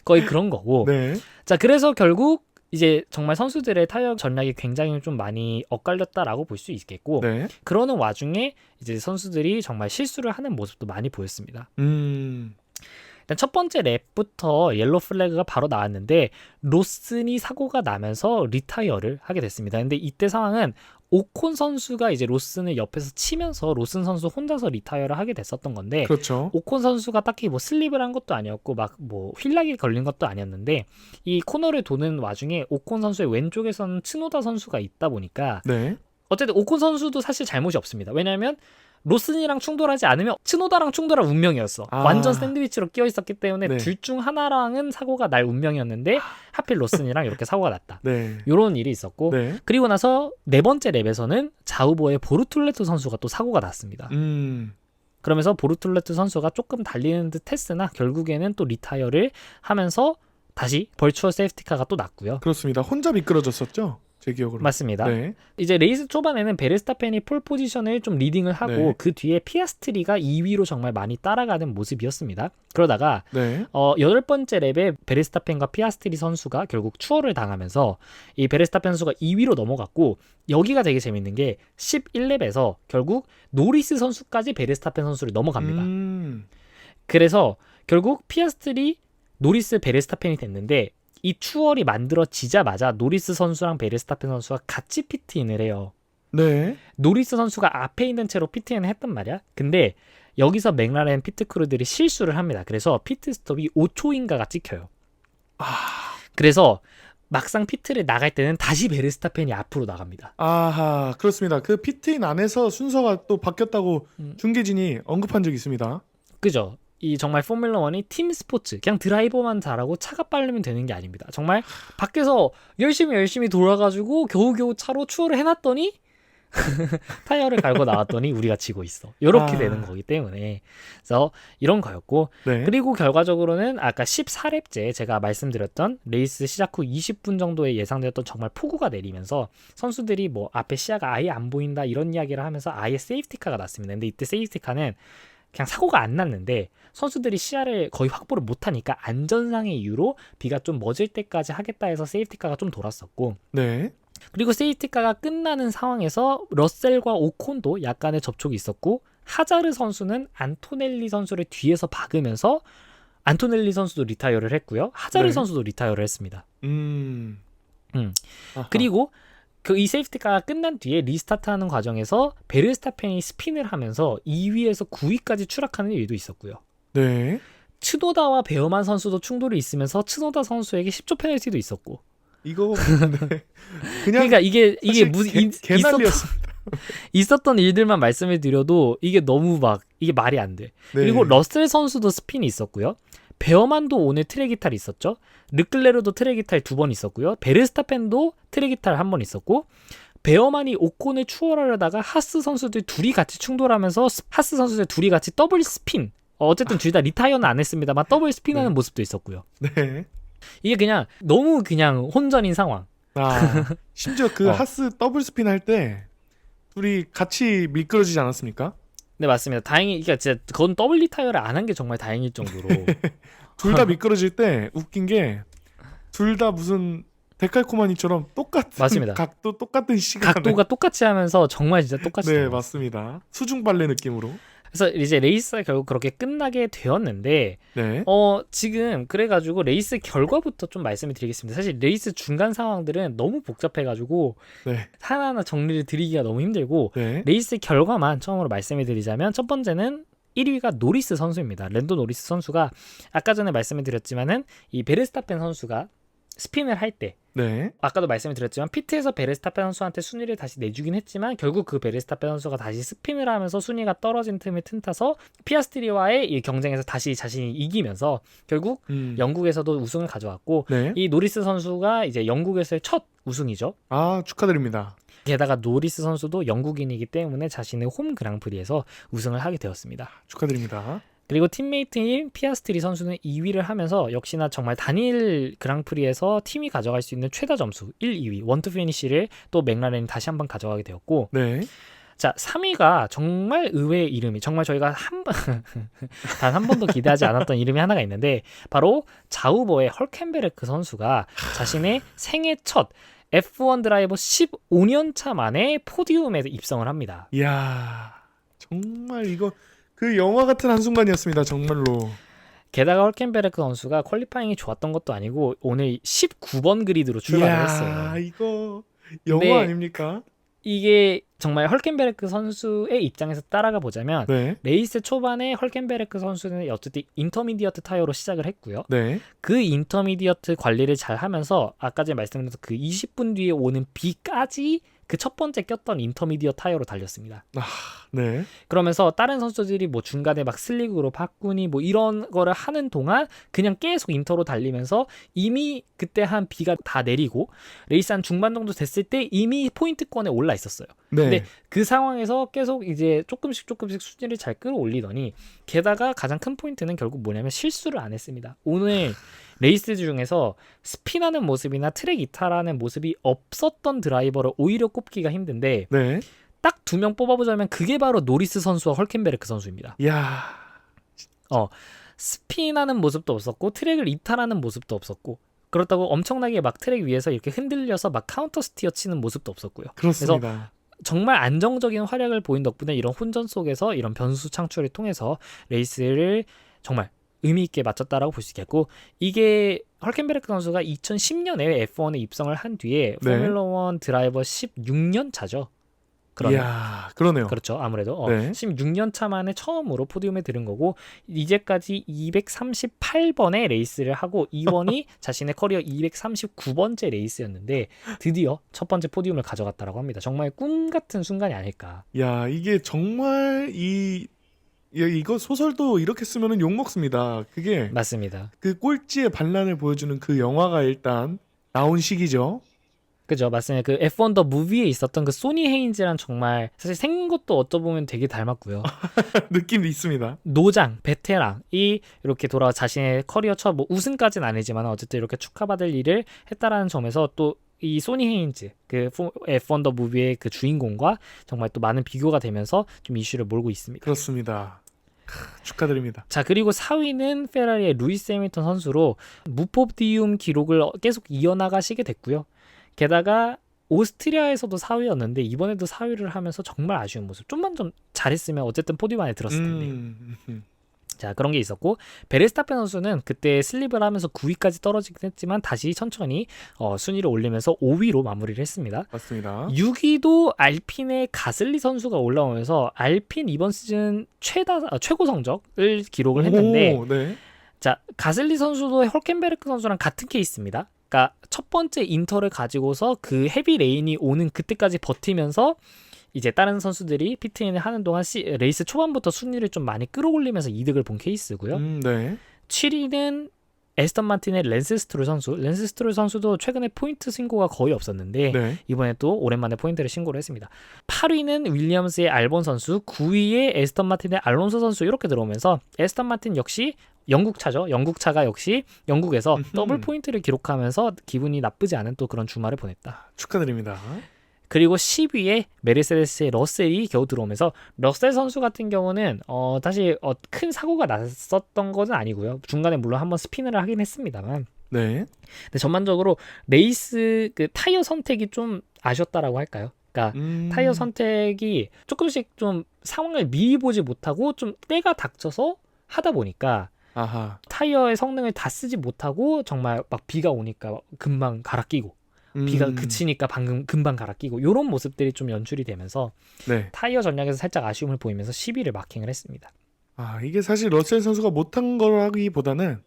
거의 그런 거고. 네. 자, 그래서 결국 이제 정말 선수들의 타격 전략이 굉장히 좀 많이 엇갈렸다라고 볼 수 있겠고, 네. 그러는 와중에 이제 선수들이 정말 실수를 하는 모습도 많이 보였습니다. 일단 첫 번째 랩부터 옐로 플래그가 바로 나왔는데 로슨이 사고가 나면서 리타이어를 하게 됐습니다. 근데 이때 상황은 오콘 선수가 이제 로슨을 옆에서 치면서 로슨 선수 혼자서 리타이어를 하게 됐었던 건데, 그렇죠. 오콘 선수가 딱히 뭐 슬립을 한 것도 아니었고 막 뭐 휠락이 걸린 것도 아니었는데 이 코너를 도는 와중에 오콘 선수의 왼쪽에서는 츠노다 선수가 있다 보니까 네. 어쨌든 오콘 선수도 사실 잘못이 없습니다. 왜냐하면 로슨이랑 충돌하지 않으면 츠노다랑 충돌할 운명이었어. 아. 완전 샌드위치로 끼어 있었기 때문에 네. 둘 중 하나랑은 사고가 날 운명이었는데 하필 로슨이랑 이렇게 사고가 났다. 네. 이런 일이 있었고, 네. 그리고 나서 네 번째 랩에서는 자우보의 보르툴레트 선수가 또 사고가 났습니다. 그러면서 보르툴레트 선수가 조금 달리는 듯 했으나 결국에는 또 리타이어를 하면서 다시 벌추얼 세이프티카가 또 났고요. 그렇습니다. 혼자 미끄러졌었죠? 제 기억으로. 맞습니다. 네. 이제 레이스 초반에는 베르스타펜이 폴 포지션을 좀 리딩을 하고 네. 그 뒤에 피아스트리가 2위로 정말 많이 따라가는 모습이었습니다. 그러다가 네. 여덟 번째 랩에 베르스타펜과 피아스트리 선수가 결국 추월을 당하면서 이 베르스타펜 선수가 2위로 넘어갔고, 여기가 되게 재밌는 게 11랩에서 결국 노리스 선수까지 베르스타펜 선수를 넘어갑니다. 그래서 결국 피아스트리, 노리스, 베르스타펜이 됐는데 이 추월이 만들어지자마자 노리스 선수랑 베르스타펜 선수가 같이 피트인을 해요. 네. 노리스 선수가 앞에 있는 채로 피트인을 했단 말이야. 근데 여기서 맥라렌 피트크루들이 실수를 합니다. 그래서 피트스톱이 5초인가가 찍혀요. 그래서 막상 피트를 나갈 때는 다시 베르스타펜이 앞으로 나갑니다. 아하, 그렇습니다. 그 피트인 안에서 순서가 또 바뀌었다고 중계진이 언급한 적이 있습니다. 그죠? 이 정말 포뮬러 1이 팀 스포츠, 그냥 드라이버만 잘하고 차가 빠르면 되는 게 아닙니다. 정말 밖에서 열심히 돌아가지고 겨우겨우 차로 추월을 해놨더니 타이어를 갈고 나왔더니 우리가 지고 있어. 이렇게 되는 거기 때문에. 그래서 이런 거였고, 네. 그리고 결과적으로는 아까 14랩째 제가 말씀드렸던 레이스 시작 후 20분 정도에 예상되었던 정말 폭우가 내리면서 선수들이 뭐 앞에 시야가 아예 안 보인다 이런 이야기를 하면서 아예 세이프티카가 났습니다. 근데 이때 세이프티카는 그냥 사고가 안 났는데 선수들이 시야를 거의 확보를 못하니까 안전상의 이유로 비가 좀 멎을 때까지 하겠다 해서 세이프티카가 좀 돌았었고, 네. 그리고 세이프티카가 끝나는 상황에서 러셀과 오콘도 약간의 접촉이 있었고, 하자르 선수는 안토넬리 선수를 뒤에서 박으면서 안토넬리 선수도 리타이어를 했고요. 하자르 네. 선수도 리타이어를 했습니다. 아하. 그리고 그 이 세이프티카가 끝난 뒤에 리스타트하는 과정에서 베르스타펜이 스핀을 하면서 2위에서 9위까지 추락하는 일도 있었고요. 네. 츠노다와 베어만 선수도 충돌이 있으면서 츠노다 선수에게 10초 페널티도 있었고. 이거 네. 그냥 그러니까 이게 개난리였어. 있었던 일들만 말씀을 드려도 이게 너무 막 이게 말이 안 돼. 네. 그리고 러셀 선수도 스핀이 있었고요. 베어만도 오늘 트랙 이탈이 있었죠. 르클레르도 트랙 이탈 2번 있었고요. 베르스타펜도 트랙 이탈 1번 있었고, 베어만이 오콘을 추월하려다가 하스 선수들 둘이 같이 충돌하면서 하스 선수들 둘이 같이 더블 스핀, 어쨌든 둘 다 리타이어는 안 했습니다만 더블 스핀하는 네. 모습도 있었고요. 네. 이게 그냥 너무 그냥 혼전인 상황. 심지어 그 하스 더블 스핀 할 때 둘이 같이 미끄러지지 않았습니까? 네, 맞습니다. 다행히 그러니까 진짜 그건 더블 리타이어를 안 한 게 정말 다행일 정도로. 둘 다 미끄러질 때 웃긴 게 둘 다 무슨 데칼코마니처럼 똑같은 맞습니다. 각도 똑같은 시간에 각도가 똑같이 하면서 정말 진짜 똑같이 네, 들어갔어요. 맞습니다. 수중 발레 느낌으로. 그래서 이제 레이스가 결국 그렇게 끝나게 되었는데 네. 지금 그래가지고 레이스 결과부터 좀 말씀을 드리겠습니다. 사실 레이스 중간 상황들은 너무 복잡해가지고 네. 하나하나 정리를 드리기가 너무 힘들고 네. 레이스 결과만 처음으로 말씀을 드리자면 첫 번째는 1위가 노리스 선수입니다. 랜도 노리스 선수가 아까 전에 말씀을 드렸지만은 이 베르스타펜 선수가 스핀을 할 때 네. 아까도 말씀을 드렸지만 피트에서 베르스타펜 선수한테 순위를 다시 내주긴 했지만 결국 그 베르스타펜 선수가 다시 스핀을 하면서 순위가 떨어진 틈을 틈타서 피아스트리와의 이 경쟁에서 다시 자신이 이기면서 결국 영국에서도 우승을 가져왔고 네. 이 노리스 선수가 이제 영국에서의 첫 우승이죠. 축하드립니다. 게다가 노리스 선수도 영국인이기 때문에 자신의 홈 그랑프리에서 우승을 하게 되었습니다. 축하드립니다. 그리고 팀메이트인 피아스트리 선수는 2위를 하면서 역시나 정말 단일 그랑프리에서 팀이 가져갈 수 있는 최다 점수 1, 2위 원투 피니시를 또 맥라렌이 다시 한번 가져가게 되었고 네. 자 3위가 정말 의외의 이름이 정말 저희가 단 한 번도 기대하지 않았던 이름이 하나가 있는데 바로 자우버의 헐켄베르크 선수가 자신의 생애 첫 F1 드라이버 15년 차 만에 포디움에 입성을 합니다. 이야, 정말 이거 그 영화 같은 한순간이었습니다. 정말로. 게다가 헐켄베르크 선수가 퀄리파잉이 좋았던 것도 아니고 오늘 19번 그리드로 출발을 했어요. 이거 영화 네. 아닙니까? 이게 정말 헐켄베르크 선수의 입장에서 따라가 보자면 네. 레이스 초반에 헐켄베르크 선수는 어쨌든 인터미디어트 타이어로 시작을 했고요. 네. 그 인터미디어트 관리를 잘 하면서 아까 전에 말씀드린 그 20분 뒤에 오는 B까지 그 첫 번째 꼈던 인터미디어 타이어로 달렸습니다. 네. 그러면서 다른 선수들이 뭐 중간에 막 슬릭으로 바꾸니 뭐 이런 거를 하는 동안 그냥 계속 인터로 달리면서 이미 그때 한 B가 다 내리고 레이스 한 중반 정도 됐을 때 이미 포인트권에 올라 있었어요. 네. 근데 그 상황에서 계속 이제 조금씩 순위를 잘 끌어올리더니 게다가 가장 큰 포인트는 결국 뭐냐면 실수를 안 했습니다. 오늘 레이스 중에서 스핀하는 모습이나 트랙 이탈하는 모습이 없었던 드라이버를 오히려 꼽기가 힘든데 네. 딱 2명 뽑아보자면 그게 바로 노리스 선수와 헐켄베르크 선수입니다. 이야. 스핀하는 모습도 없었고 트랙을 이탈하는 모습도 없었고 그렇다고 엄청나게 막 트랙 위에서 이렇게 흔들려서 막 카운터 스티어 치는 모습도 없었고요. 그렇습니다. 정말 안정적인 활약을 보인 덕분에 이런 혼전 속에서 이런 변수 창출을 통해서 레이스를 정말 의미 있게 마쳤다라고 볼 수 있겠고 이게 헐켄베르크 선수가 2010년에 F1에 입성을 한 뒤에 네. 포뮬러 1 드라이버 16년 차죠. 그러면 이야, 그러네요. 그렇죠. 아무래도 네. 16년 차 만에 처음으로 포디움에 들은 거고 이제까지 238번의 레이스를 하고 이번이 자신의 커리어 239번째 레이스였는데 드디어 첫 번째 포디움을 가져갔다라고 합니다. 정말 꿈 같은 순간이 아닐까. 야, 이게 정말 이거 소설도 이렇게 쓰면은 욕 먹습니다. 그게 맞습니다. 그 꼴찌의 반란을 보여주는 그 영화가 일단 나온 시기죠. 그죠, 맞습니다. 그 F1 더 무비에 있었던 그 소니 헤인즈랑 정말 사실 생긴 것도 어쩌보면 되게 닮았고요. 느낌도 있습니다. 노장, 베테랑이 이렇게 돌아와 자신의 커리어 첫 뭐 우승까지는 아니지만 어쨌든 이렇게 축하받을 일을 했다라는 점에서 또 이 소니 헤인즈, 그 F1 더 무비의 그 주인공과 정말 또 많은 비교가 되면서 좀 이슈를 몰고 있습니다. 그렇습니다. 축하드립니다. 자, 그리고 4위는 페라리의 루이스 해밀턴 선수로 무포디움 기록을 계속 이어나가시게 됐고요. 게다가 오스트리아에서도 4위였는데 이번에도 4위를 하면서 정말 아쉬운 모습. 좀만 좀 잘했으면 어쨌든 포디움 안에 들었을 텐데. 자, 그런 게 있었고 베르스타펜 선수는 그때 슬립을 하면서 9위까지 떨어지긴 했지만 다시 천천히 순위를 올리면서 5위로 마무리를 했습니다. 맞습니다. 6위도 알핀의 가슬리 선수가 올라오면서 알핀 이번 시즌 최고 성적을 기록을 했는데 오, 네. 자, 가슬리 선수도 헐켄베르크 선수랑 같은 케이스입니다. 그러니까 첫 번째 인터를 가지고서 그 헤비 레인이 오는 그때까지 버티면서 이제 다른 선수들이 피트인을 하는 동안 레이스 초반부터 순위를 좀 많이 끌어올리면서 이득을 본 케이스고요. 네. 7위는 에스턴 마틴의 랜스 스트롤 선수. 랜스 스트롤 선수도 최근에 포인트 신고가 거의 없었는데 네. 이번에 또 오랜만에 포인트를 신고를 했습니다. 8위는 윌리엄스의 알본 선수, 9위에 에스턴 마틴의 알론소 선수 이렇게 들어오면서 에스턴 마틴 역시 영국차죠. 영국차가 역시 영국에서 더블 포인트를 기록하면서 기분이 나쁘지 않은 또 그런 주말을 보냈다. 축하드립니다. 그리고 10위에 메르세데스의 러셀이 겨우 들어오면서 러셀 선수 같은 경우는 사실 큰 사고가 났었던 건 아니고요. 중간에 물론 한번 스피너를 하긴 했습니다만 네. 근데 전반적으로 레이스 그 타이어 선택이 좀 아쉬웠다라고 할까요? 그러니까 타이어 선택이 조금씩 좀 상황을 미리 보지 못하고 좀 때가 닥쳐서 하다 보니까 아하. 타이어의 성능을 다 쓰지 못하고 정말 막 비가 오니까 금방 갈아 끼고 비가 그치니까 금방 갈아 끼고 이런 모습들이 좀 연출이 되면서 네. 타이어 전략에서 살짝 아쉬움을 보이면서 10위를 마킹을 했습니다. 아, 이게 사실 러셀 선수가 못한 거라기보다는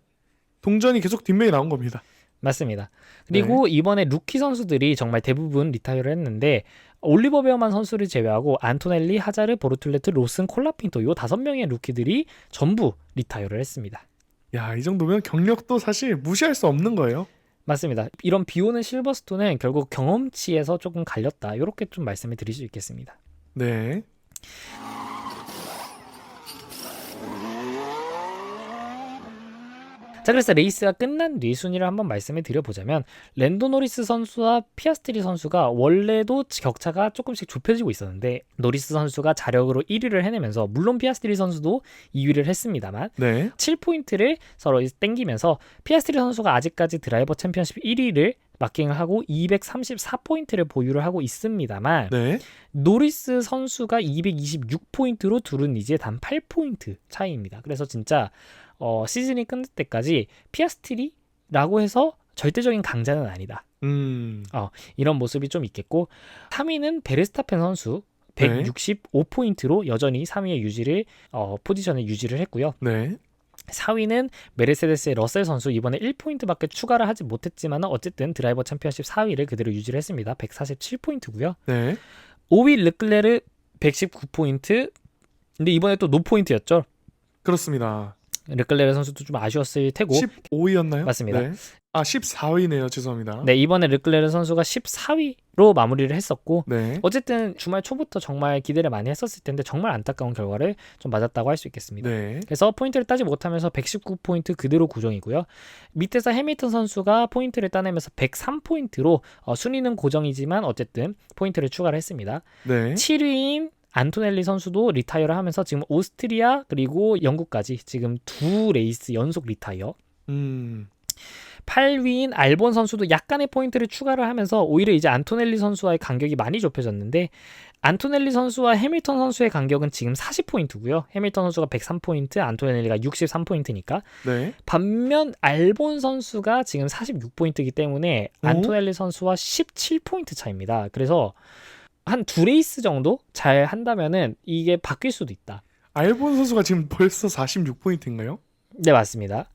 동전이 계속 뒷면에 나온 겁니다. 맞습니다. 그리고 이번에 루키 선수들이 정말 대부분 리타이어를 했는데 올리버 베어만 선수를 제외하고 안토넬리, 하자르, 보르툴레트, 로슨, 콜라핀토 이 5명의 루키들이 전부 리타이어를 했습니다. 야, 이 정도면 경력도 사실 무시할 수 없는 거예요. 맞습니다. 이런 비오는 실버스톤은 결국 경험치에서 조금 갈렸다. 이렇게 좀 말씀을 드릴 수 있겠습니다. 네. 자, 그래서 레이스가 끝난 뒤 순위를 한번 말씀을 드려보자면 랜도 노리스 선수와 피아스트리 선수가 원래도 격차가 조금씩 좁혀지고 있었는데 노리스 선수가 자력으로 1위를 해내면서 물론 피아스트리 선수도 2위를 했습니다만 네. 7포인트를 서로 땡기면서 피아스트리 선수가 아직까지 드라이버 챔피언십 1위를 마킹을 하고 234포인트를 보유를 하고 있습니다만 네. 노리스 선수가 226포인트로 둘은 이제 단 8포인트 차이입니다. 그래서 진짜 시즌이 끝날 때까지 피아스트리라고 해서 절대적인 강자는 아니다. 이런 모습이 좀 있겠고 3위는 베르스타펜 선수 165포인트로 여전히 3위의 유지를 포지션을 유지를 했고요. 네. 4위는 메르세데스의 러셀 선수 이번에 1포인트밖에 추가를 하지 못했지만 어쨌든 드라이버 챔피언십 4위를 그대로 유지를 했습니다. 147포인트고요. 네. 5위 르클레르 119포인트 근데 이번에 또 노포인트였죠. 그렇습니다. 르클레르 선수도 좀 아쉬웠을 테고 15위였나요? 맞습니다. 네. 아, 14위네요. 죄송합니다. 네, 이번에 르클레르 선수가 14위로 마무리를 했었고 네. 어쨌든 주말 초부터 정말 기대를 많이 했었을 텐데 정말 안타까운 결과를 좀 맞았다고 할 수 있겠습니다. 네. 그래서 포인트를 따지 못하면서 119포인트 그대로 고정이고요. 밑에서 해밀턴 선수가 포인트를 따내면서 103포인트로 순위는 고정이지만 어쨌든 포인트를 추가를 했습니다. 네. 7위인 안토넬리 선수도 리타이어를 하면서 지금 오스트리아 그리고 영국까지 지금 2레이스 연속 리타이어. 8위인 알본 선수도 약간의 포인트를 추가를 하면서 오히려 이제 안토넬리 선수와의 간격이 많이 좁혀졌는데 안토넬리 선수와 해밀턴 선수의 간격은 지금 40포인트고요. 해밀턴 선수가 103포인트, 안토넬리가 63포인트니까. 네. 반면 알본 선수가 지금 46포인트이기 때문에 안토넬리 선수와 17포인트 차이입니다. 그래서 한 2레이스 정도 잘 한다면은 이게 바뀔 수도 있다. 알본 선수가 지금 벌써 46포인트인가요? 네, 맞습니다.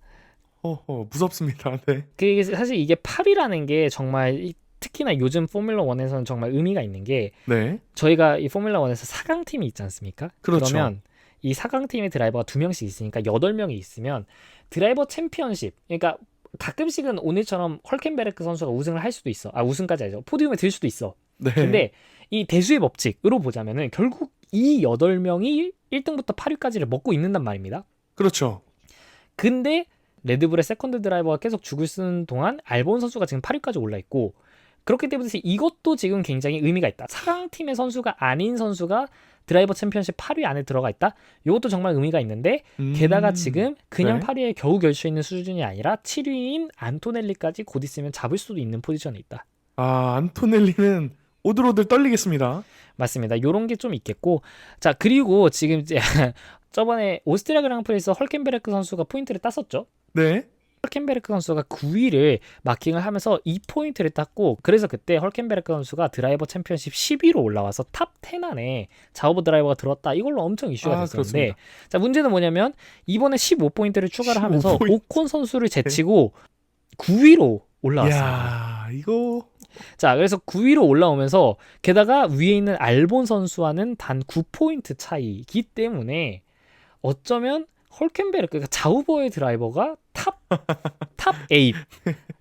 무섭습니다. 네. 그게 사실 이게 8위라는 게 정말 특히나 요즘 포뮬러 1에서는 정말 의미가 있는 게 네. 저희가 이 포뮬러 1에서 4강팀이 있지 않습니까? 그렇죠. 그러면 이 4강팀의 드라이버가 2명씩 있으니까 8명이 있으면 드라이버 챔피언십 그러니까 가끔씩은 오늘처럼 헐켄베르크 선수가 우승을 할 수도 있어. 우승까지 아니죠. 포디움에 들 수도 있어. 네. 근데 이 대수의 법칙으로 보자면은 결국 이 8명이 1등부터 8위까지를 먹고 있는단 말입니다. 그렇죠. 근데 레드불의 세컨드 드라이버가 계속 죽을 쓰는 동안 알본 선수가 지금 8위까지 올라 있고 그렇기 때문에 이것도 지금 굉장히 의미가 있다. 4강팀의 선수가 아닌 선수가 드라이버 챔피언십 8위 안에 들어가 있다. 이것도 정말 의미가 있는데 게다가 지금 그냥 네. 8위에 겨우 결수 있는 수준이 아니라 7위인 안토넬리까지 곧 있으면 잡을 수도 있는 포지션에 있다. 안토넬리는 오들오들 떨리겠습니다. 맞습니다. 요런 게 좀 있겠고 자 그리고 지금 이제 저번에 오스트리아 그랑프리에서 헐켄베르크 선수가 포인트를 땄었죠. 네. 헐켄베르크 선수가 9위를 마킹을 하면서 2포인트를 땄고 그래서 그때 헐켄베르크 선수가 드라이버 챔피언십 10위로 올라와서 탑 10 안에 자오브 드라이버가 들었다. 이걸로 엄청 이슈가 됐었는데 그렇습니다. 자 문제는 뭐냐면 이번에 15포인트를 추가를 하면서 15포인트. 오콘 선수를 제치고 9위로 올라왔습니다. 이야, 이거 자 그래서 9위로 올라오면서 게다가 위에 있는 알본 선수와는 단 9포인트 차이이기 때문에 어쩌면 헐켄베르크 그러니까 자우버의 드라이버가 탑 8,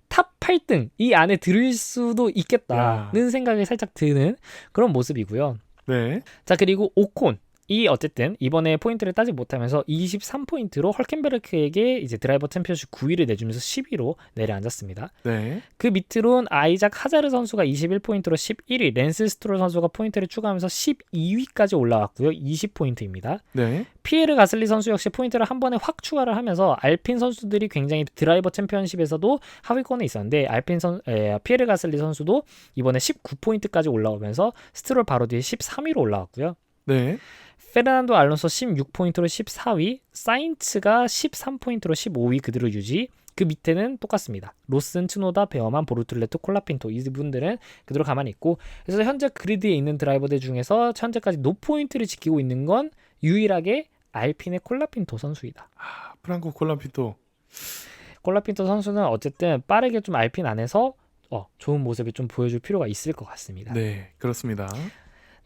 탑 8등 이 안에 들을 수도 야. 있겠다는 생각이 살짝 드는 그런 모습이고요. 네. 자, 그리고 오콘. 이 어쨌든 이번에 포인트를 따지 못하면서 23포인트로 헐켄베르크에게 이제 드라이버 챔피언십 9위를 내주면서 10위로 내려앉았습니다. 네. 그 밑으로는 아이작 하자르 선수가 21포인트로 11위, 랜스 스트롤 선수가 포인트를 추가하면서 12위까지 올라왔고요. 20포인트입니다. 네. 피에르 가슬리 선수 역시 포인트를 한 번에 확 추가를 하면서 알핀 선수들이 굉장히 드라이버 챔피언십에서도 하위권에 있었는데 피에르 가슬리 선수도 이번에 19포인트까지 올라오면서 스트롤 바로 뒤에 13위로 올라왔고요. 네. 페르난도 알론소 16포인트로 14위, 사인츠가 13포인트로 15위 그대로 유지. 그 밑에는 똑같습니다. 로슨, 츠노다, 베어만, 보르툴레토, 콜라핀토 이분들은 그대로 가만히 있고, 그래서 현재 그리드에 있는 드라이버들 중에서 현재까지 노포인트를 지키고 있는 건 유일하게 알핀의 콜라핀토 선수이다. 프랑코 콜라피토. 콜라핀토 선수는 어쨌든 빠르게 좀 알핀 안에서 좋은 모습을 좀 보여줄 필요가 있을 것 같습니다. 네, 그렇습니다.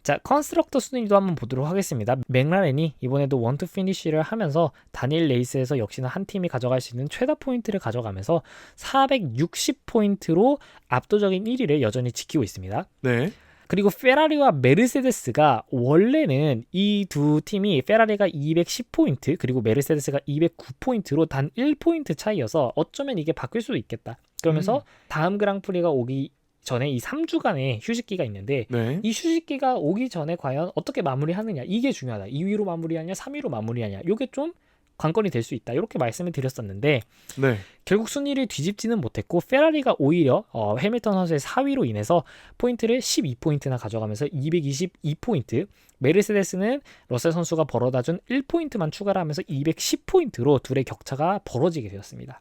자, 컨스트럭터 순위도 한번 보도록 하겠습니다. 맥라렌이 이번에도 원투 피니쉬를 하면서 단일 레이스에서 역시나 한 팀이 가져갈 수 있는 최다 포인트를 가져가면서 460포인트로 압도적인 1위를 여전히 지키고 있습니다. 네. 그리고 페라리와 메르세데스가 원래는 이 두 팀이 페라리가 210포인트 그리고 메르세데스가 209포인트로 단 1포인트 차이여서 어쩌면 이게 바뀔 수도 있겠다. 그러면서 다음 그랑프리가 오기 전에 이 3주간의 휴식기가 있는데 네. 이 휴식기가 오기 전에 과연 어떻게 마무리하느냐 이게 중요하다. 2위로 마무리하냐 3위로 마무리하냐 이게 좀 관건이 될 수 있다. 이렇게 말씀을 드렸었는데 네. 결국 순위를 뒤집지는 못했고 페라리가 오히려 해밀턴 선수의 4위로 인해서 포인트를 12포인트나 가져가면서 222포인트, 메르세데스는 러셀 선수가 벌어다준 1포인트만 추가를 하면서 210포인트로 둘의 격차가 벌어지게 되었습니다.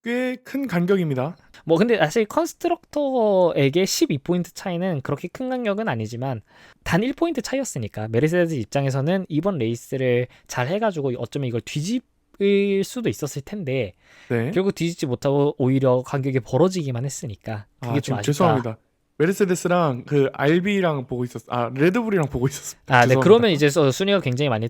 꽤 큰 간격입니다. 뭐 근데 사실 컨스트럭터에게 12포인트 차이는 그렇게 큰 간격은 아니지만 단 1포인트 차이였으니까 메르세데스 입장에서는 이번 레이스를 잘 해가지고 어쩌면 이걸 뒤집을 수도 있었을 텐데 네. 결국 뒤집지 못하고 오히려 간격이 벌어지기만 했으니까 그게 좀 지금 아쉽다. 죄송합니다. 메르세데스랑 그 RB랑 보고 레드불이랑 보고 있었습니다. 네, 죄송합니다. 그러면 이제 순위가 굉장히 많이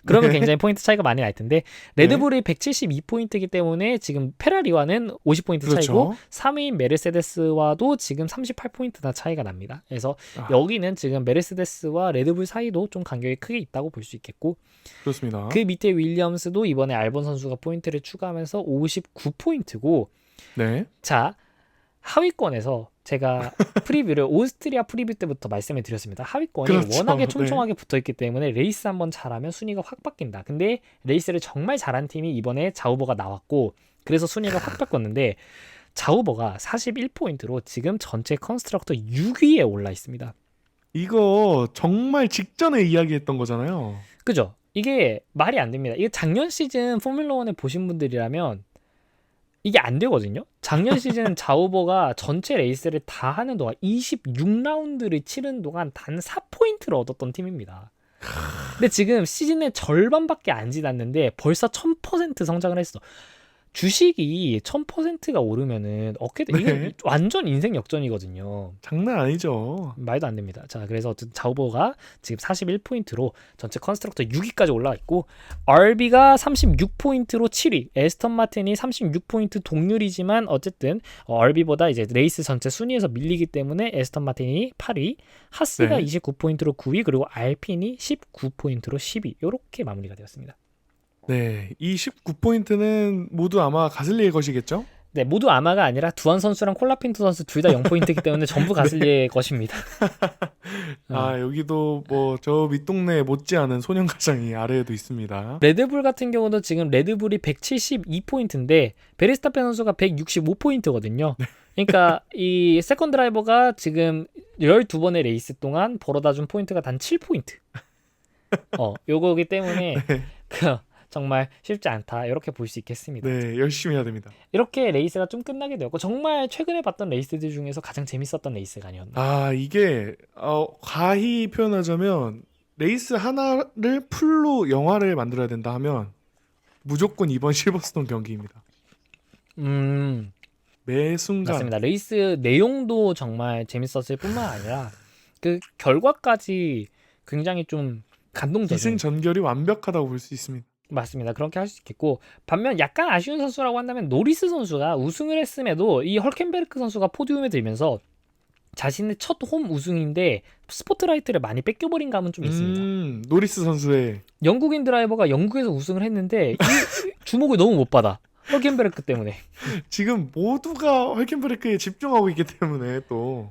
그러면 네. 굉장히 포인트 차이가 많이 날 텐데 레드불이 172포인트이기 때문에 지금 페라리와는 50포인트 그렇죠. 차이고 3위인 메르세데스와도 지금 38포인트나 차이가 납니다. 그래서 여기는 지금 메르세데스와 레드불 사이도 좀 간격이 크게 있다고 볼 수 있겠고 그렇습니다. 그 밑에 윌리엄스도 이번에 알본 선수가 포인트를 추가하면서 59포인트고 네. 자, 하위권에서 제가 프리뷰를 오스트리아 프리뷰 때부터 말씀을 드렸습니다. 하위권이 그렇죠. 워낙에 촘촘하게 붙어있기 때문에 레이스 한번 잘하면 순위가 확 바뀐다. 근데 레이스를 정말 잘한 팀이 이번에 자우버가 나왔고 그래서 순위가 확 바꿨는데 자우버가 41포인트로 지금 전체 컨스트럭터 6위에 올라 있습니다. 이거 정말 직전에 이야기했던 거잖아요. 그죠? 이게 말이 안 됩니다. 이게 작년 시즌 포뮬러1에 보신 분들이라면 이게 안 되거든요. 작년 시즌 자우버가 전체 레이스를 다 하는 동안 26라운드를 치른 동안 단 4포인트를 얻었던 팀입니다. 근데 지금 시즌의 절반밖에 안 지났는데 벌써 1000% 성장을 했어. 주식이 1000%가 오르면은 어깨도 이게 네. 완전 인생 역전이거든요. 장난 아니죠. 말도 안 됩니다. 자, 그래서 어쨌든 자우버가 지금 41포인트로 전체 컨스트럭터 6위까지 올라와 있고 RB가 36포인트로 7위, 에스턴 마틴이 36포인트 동률이지만 어쨌든 RB보다 이제 레이스 전체 순위에서 밀리기 때문에 에스턴 마틴이 8위, 하스가 네. 29포인트로 9위, 그리고 알핀이 19포인트로 10위. 이렇게 마무리가 되었습니다. 네. 이 19포인트는 모두 아마 가슬리의 것이겠죠? 네, 모두 아마가 아니라 두한 선수랑 콜라핀토 선수 둘 다 0포인트이기 때문에 전부 가슬리의 것입니다. 여기도 뭐 저 밑동네 못지않은 소년 가장이 아래에도 있습니다. 레드불 같은 경우도 지금 레드불이 172포인트인데 베리스타펜 선수가 165포인트거든요. 그러니까 이 세컨 드라이버가 지금 12번의 레이스 동안 벌어다준 포인트가 단 7포인트. 요거기 때문에 정말 쉽지 않다. 이렇게 볼 수 있겠습니다. 네, 열심히 해야 됩니다. 이렇게 레이스가 좀 끝나게 되었고 정말 최근에 봤던 레이스들 중에서 가장 재밌었던 레이스가 아니었나. 이게 가히 표현하자면 레이스 하나를 풀로 영화를 만들어야 된다 하면 무조건 이번 실버스톤 경기입니다. 매 순간 맞습니다. 레이스 내용도 정말 재밌었을 뿐만 아니라 그 결과까지 굉장히 좀 감동적인 기승전결이 완벽하다고 볼 수 있습니다. 맞습니다. 그렇게 할 수 있겠고 반면 약간 아쉬운 선수라고 한다면 노리스 선수가 우승을 했음에도 이 헐켄베르크 선수가 포디움에 들면서 자신의 첫 홈 우승인데 스포트라이트를 많이 뺏겨버린 감은 좀 있습니다. 노리스 선수의 영국인 드라이버가 영국에서 우승을 했는데 이 주목을 너무 못 받아. 헐켄베르크 때문에. 지금 모두가 헐켄베르크에 집중하고 있기 때문에 또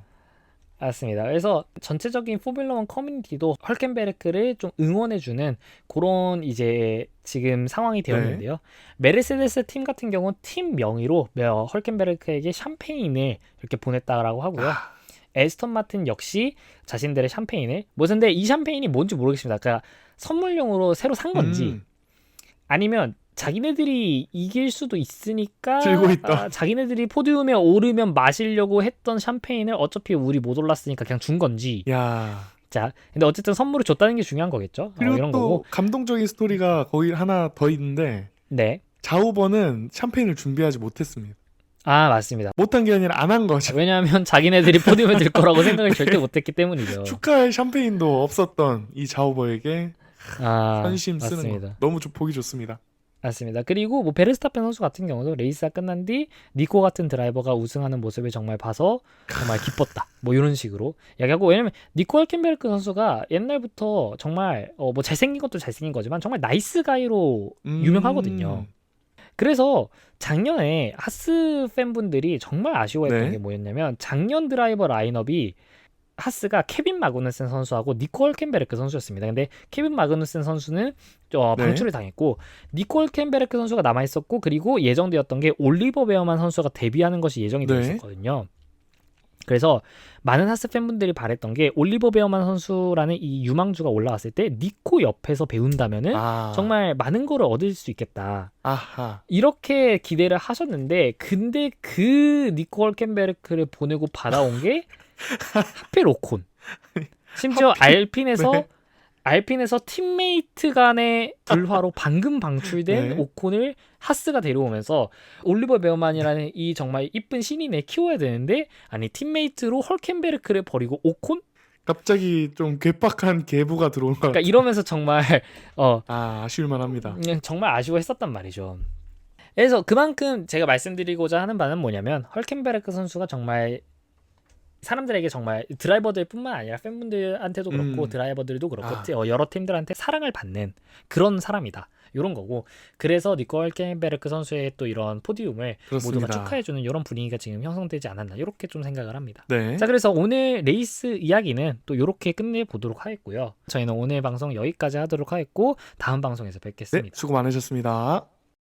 맞습니다. 그래서 전체적인 포뮬러1 커뮤니티도 헐켄베르크를 좀 응원해주는 그런 이제 지금 상황이 되었는데요. 메르세데스 팀 같은 경우는 팀 명의로 헐켄베르크에게 샴페인을 이렇게 보냈다라고 하고요. 에스턴 마틴 역시 자신들의 샴페인을 근데 이 샴페인이 뭔지 모르겠습니다. 그러니까 선물용으로 새로 산 건지 아니면 자기네들이 이길 수도 있으니까 들고 있다. 자기네들이 포디움에 오르면 마시려고 했던 샴페인을 어차피 우리 못 올랐으니까 그냥 준 건지. 야. 자, 근데 어쨌든 선물을 줬다는 게 중요한 거겠죠. 그리고 이런 또 거고. 감동적인 스토리가 거기 하나 더 있는데 네. 자우버는 샴페인을 준비하지 못했습니다. 아, 맞습니다. 못한 게 아니라 안 한 거죠. 왜냐하면 자기네들이 포디움에 들 거라고 생각을 절대 못했기 때문이죠. 축하할 샴페인도 없었던 이 자우버에게 선심 쓰는 맞습니다. 거 너무 보기 좋습니다. 맞습니다. 그리고 뭐 베르스타펜 선수 같은 경우도 레이스가 끝난 뒤 니코 같은 드라이버가 우승하는 모습을 정말 봐서 정말 기뻤다. 뭐 이런 식으로 이야기하고 왜냐면 니코 헐켄베르크 선수가 옛날부터 정말 뭐 잘생긴 것도 잘생긴 거지만 정말 나이스 가이로 유명하거든요. 그래서 작년에 하스 팬분들이 정말 아쉬워했던 게 뭐였냐면 작년 드라이버 라인업이 하스가 케빈 마그누센 선수하고 니코 헐켄베르크 선수였습니다. 근데 케빈 마그누센 선수는 방출을 당했고 니코 헐켄베르크 선수가 남아있었고 그리고 예정되었던 게 올리버 베어만 선수가 데뷔하는 것이 예정이 되어 있었거든요. 그래서 많은 하스 팬분들이 바랬던 게 올리버 베어만 선수라는 이 유망주가 올라왔을 때 니코 옆에서 배운다면은 정말 많은 거를 얻을 수 있겠다. 이렇게 기대를 하셨는데 근데 그 니코 헐켄베르크를 보내고 받아온 게 하필 오콘. 심지어 알핀에서 팀메이트 간의 불화로 방금 방출된 오콘을 하스가 데려오면서 올리버 베어만이라는 이 정말 이쁜 신인을 키워야 되는데 아니 팀메이트로 헐켄베르크를 버리고 오콘? 갑자기 좀 괴팍한 계부가 들어온 것 같아요. 그러니까 이러면서 정말 아쉬울만 합니다. 정말 아쉬워했었단 말이죠. 그래서 그만큼 제가 말씀드리고자 하는 바는 뭐냐면 헐켄베르크 선수가 정말 사람들에게 정말 드라이버들 뿐만 아니라 팬분들한테도 그렇고 드라이버들도 그렇고 여러 팀들한테 사랑을 받는 그런 사람이다. 이런 거고 그래서 니코 헐켄베르크 선수의 또 이런 포디움을 모두가 축하해주는 이런 분위기가 지금 형성되지 않았나 이렇게 좀 생각을 합니다. 자, 그래서 오늘 레이스 이야기는 또 이렇게 끝내보도록 하겠고요. 저희는 오늘 방송 여기까지 하도록 하겠고 다음 방송에서 뵙겠습니다. 수고 많으셨습니다.